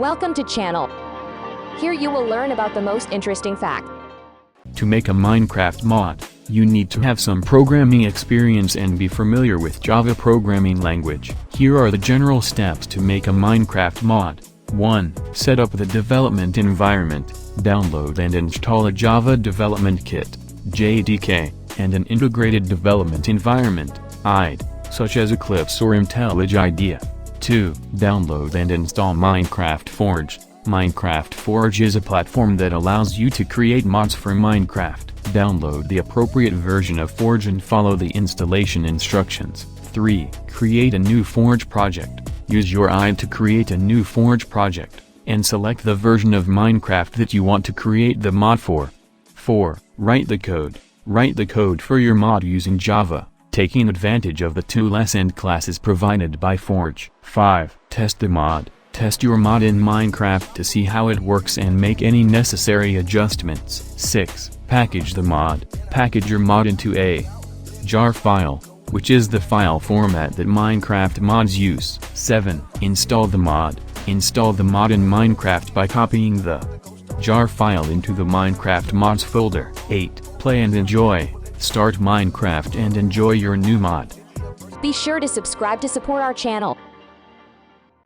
Welcome to channel. Here you will learn about the most interesting fact. To make a Minecraft mod, you need to have some programming experience and be familiar with Java programming language. Here are the general steps to make a Minecraft mod. 1. Set up the development environment, download and install a Java Development Kit, JDK, and an integrated development environment, IDE, such as Eclipse or IntelliJ IDEA. 2. Download and install Minecraft Forge. Minecraft Forge is a platform that allows you to create mods for Minecraft. Download the appropriate version of Forge and follow the installation instructions. 3. Create a new Forge project. Use your IDE to create a new Forge project, and select the version of Minecraft that you want to create the mod for. 4. Write the code. Write the code for your mod using Java, taking advantage of the tools and classes provided by Forge. 5. Test the mod. Test your mod in Minecraft to see how it works and make any necessary adjustments. 6. Package the mod. Package your mod into a jar file, which is the file format that Minecraft mods use. 7. Install the mod. Install the mod in Minecraft by copying the jar file into the Minecraft mods folder. 8. Play and enjoy. Start Minecraft and enjoy your new mod. Be sure to subscribe to support our channel.